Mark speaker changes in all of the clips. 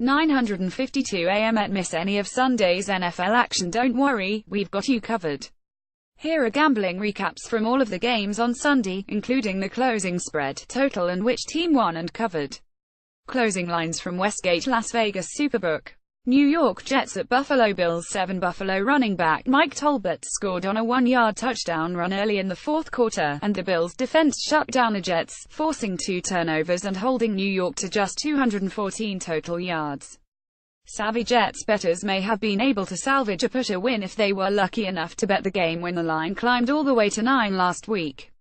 Speaker 1: 9:52 a.m. At miss any of Sunday's NFL action? Don't worry, we've got you covered. Here are gambling recaps from all of the games on Sunday, including the closing spread, total and which team won and covered. Closing lines from Westgate Las Vegas Superbook. New York Jets at Buffalo Bills 7. Buffalo running back Mike Tolbert scored on a 1-yard touchdown run early in the fourth quarter, and the Bills' defense shut down the Jets, forcing 2 turnovers and holding New York to just 214 total yards. Savvy Jets bettors may have been able to salvage a push win if they were lucky enough to bet the game when the line climbed all the way to 9 last week.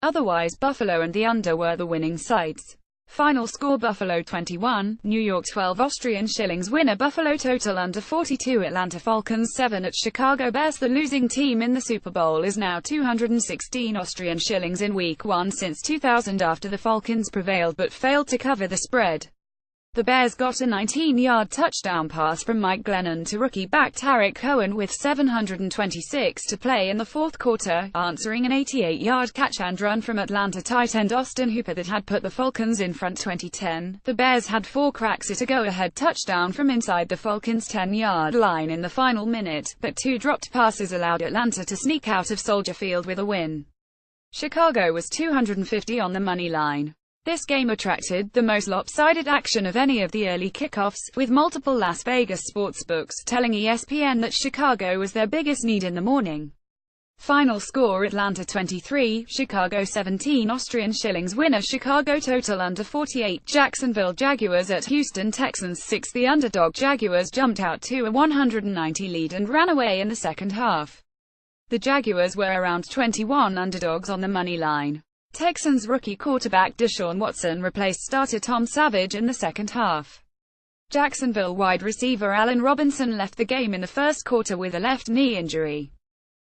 Speaker 1: Otherwise, Buffalo and the under were the winning sides. Final score: Buffalo 21, New York 12. Austrian shillings winner. Buffalo total under 42. Atlanta Falcons 7 at Chicago Bears. The losing team in the Super Bowl is now 216 Austrian shillings in Week 1 since 2000 after the Falcons prevailed but failed to cover the spread. The Bears got a 19-yard touchdown pass from Mike Glennon to rookie back Tarik Cohen with 7:26 to play in the fourth quarter, answering an 88-yard catch and run from Atlanta tight end Austin Hooper that had put the Falcons in front 2010. The Bears had 4 cracks at a go-ahead touchdown from inside the Falcons' 10-yard line in the final minute, but 2 dropped passes allowed Atlanta to sneak out of Soldier Field with a win. Chicago was 250 on the money line. This game attracted the most lopsided action of any of the early kickoffs, with multiple Las Vegas sportsbooks telling ESPN that Chicago was their biggest need in the morning. Final score: Atlanta 23, Chicago 17. Austrian shillings winner. Chicago total under 48. Jacksonville Jaguars at Houston Texans 6. The underdog Jaguars jumped out to a 190 lead and ran away in the second half. The Jaguars were around 21 underdogs on the money line. Texans rookie quarterback Deshaun Watson replaced starter Tom Savage in the second half. Jacksonville wide receiver Allen Robinson left the game in the first quarter with a left knee injury.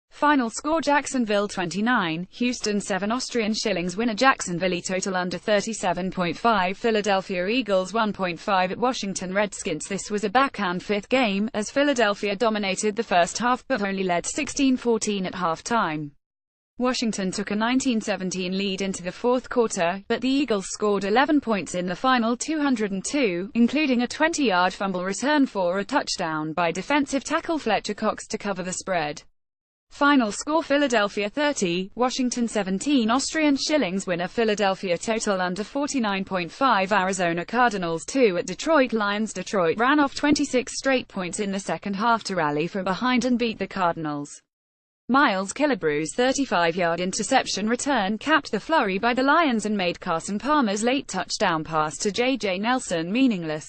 Speaker 1: Final score: Jacksonville 29, Houston 7. Austrian shillings winner. Jacksonville total under 37.5. Philadelphia Eagles 1.5 at Washington Redskins. This was a backhand fifth game, as Philadelphia dominated the first half but only led 16-14 at halftime. Washington took a 19-17 lead into the fourth quarter, but the Eagles scored 11 points in the final 202, including a 20-yard fumble return for a touchdown by defensive tackle Fletcher Cox to cover the spread. Final score: Philadelphia 30, Washington 17. Austrian shillings winner. Philadelphia total under 49.5. Arizona Cardinals 2 at Detroit Lions. Detroit ran off 26 straight points in the second half to rally from behind and beat the Cardinals. Miles Killebrew's 35-yard interception return capped the flurry by the Lions and made Carson Palmer's late touchdown pass to J.J. Nelson meaningless.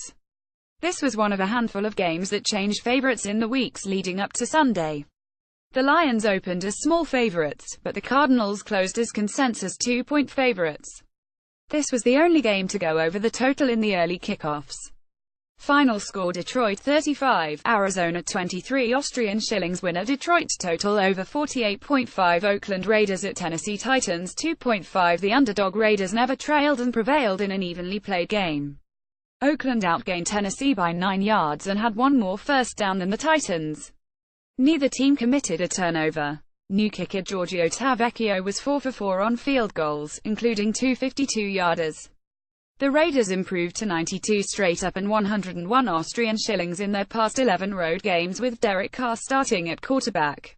Speaker 1: This was one of a handful of games that changed favorites in the weeks leading up to Sunday. The Lions opened as small favorites, but the Cardinals closed as consensus 2-point favorites. This was the only game to go over the total in the early kickoffs. Final score: Detroit 35, Arizona 23. Austrian shillings winner. Detroit total over 48.5. Oakland Raiders at Tennessee Titans 2.5. The underdog Raiders never trailed and prevailed in an evenly played game. Oakland outgained Tennessee by 9 yards and had one more first down than the Titans. Neither team committed a turnover. New kicker Giorgio Tavecchio was 4 for 4 on field goals, including 2 52-yarders. The Raiders improved to 92 straight up and 101 Austrian shillings in their past 11 road games with Derek Carr starting at quarterback.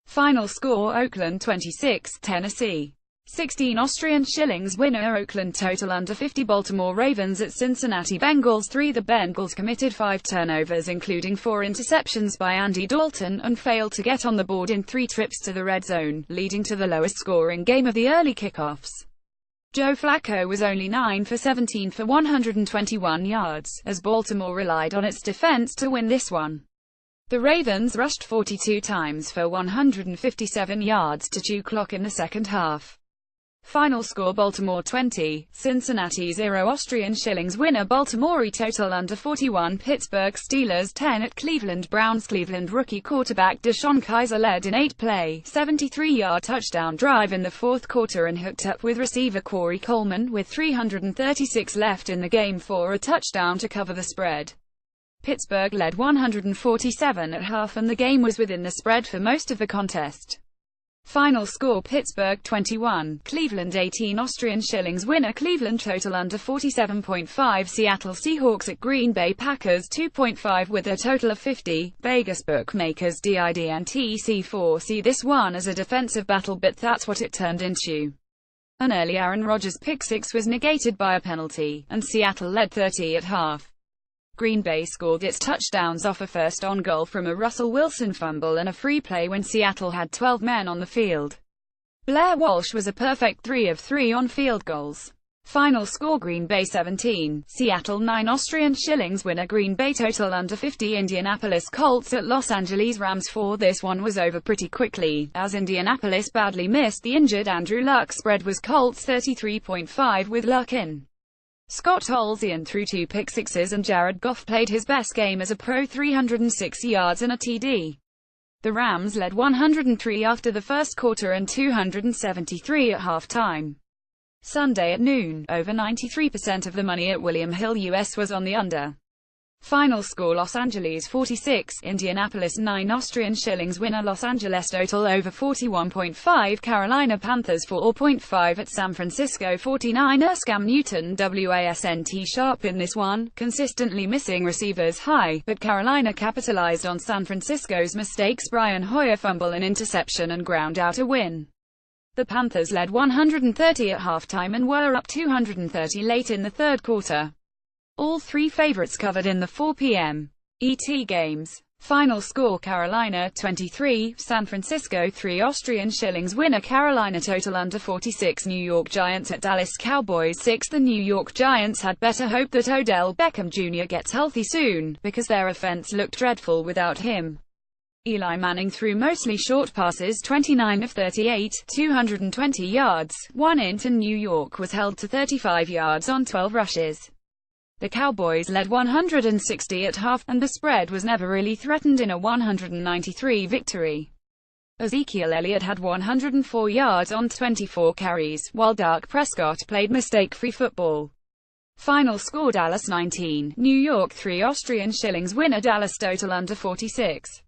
Speaker 1: Final score: Oakland 26, Tennessee 16. Austrian shillings winner. Oakland total under 50. Baltimore Ravens at Cincinnati Bengals 3. The Bengals committed 5 turnovers including 4 interceptions by Andy Dalton and failed to get on the board in 3 trips to the red zone, leading to the lowest scoring game of the early kickoffs. Joe Flacco was only 9 for 17 for 121 yards, as Baltimore relied on its defense to win this one. The Ravens rushed 42 times for 157 yards to chew clock in the second half. Final score: Baltimore 20, Cincinnati 0. Austrian shillings winner. Baltimore total under 41. Pittsburgh Steelers 10 at Cleveland Browns. Cleveland rookie quarterback Deshaun Kaiser led an 8-play, 73-yard touchdown drive in the fourth quarter and hooked up with receiver Corey Coleman with 336 left in the game for a touchdown to cover the spread. Pittsburgh led 147 at half and the game was within the spread for most of the contest. Final score Pittsburgh 21, Cleveland 18. Austrian shillings winner Cleveland total under 47.5. Seattle Seahawks at Green Bay Packers 2.5 with a total of 50. Vegas bookmakers DIDNTC4 see this one as a defensive battle, but that's what it turned into. An early Aaron Rodgers pick-six was negated by a penalty, and Seattle led 30 at half. Green Bay scored its touchdowns off a first on goal from a Russell Wilson fumble and a free play when Seattle had 12 men on the field. Blair Walsh was a perfect 3 of 3 on field goals. Final score Green Bay 17, Seattle 9. Austrian shillings winner Green Bay total under 50. Indianapolis Colts at Los Angeles Rams 4. This one was over pretty quickly, as Indianapolis badly missed the injured Andrew Luck. Spread was Colts 33.5 with Luck in. Scott Tolzien threw 2 pick-sixes and Jared Goff played his best game as a pro, 306 yards and a TD. The Rams led 103 after the first quarter and 273 at halftime. Sunday at noon, over 93% of the money at William Hill US was on the under. Final score Los Angeles 46, Indianapolis 9. Austrian shillings winner Los Angeles total over 41.5. Carolina Panthers 4.5 at San Francisco 49ers. Cam Newton wasn't sharp in this one, consistently missing receivers high, but Carolina capitalized on San Francisco's mistakes. Brian Hoyer fumble and interception and ground out a win. The Panthers led 130 at halftime and were up 230 late in the third quarter. All 3 favorites covered in the 4 p.m. ET games. Final score Carolina 23, San Francisco 3. Austrian shillings winner Carolina total under 46. New York Giants at Dallas Cowboys 6. The New York Giants had better hope that Odell Beckham Jr. gets healthy soon, because their offense looked dreadful without him. Eli Manning threw mostly short passes, 29 of 38, 220 yards, 1 int, and New York was held to 35 yards on 12 rushes. The Cowboys led 160 at half, and the spread was never really threatened in a 193 victory. Ezekiel Elliott had 104 yards on 24 carries, while Dak Prescott played mistake-free football. Final score Dallas 19, New York 3. Austrian shillings winner Dallas total under 46.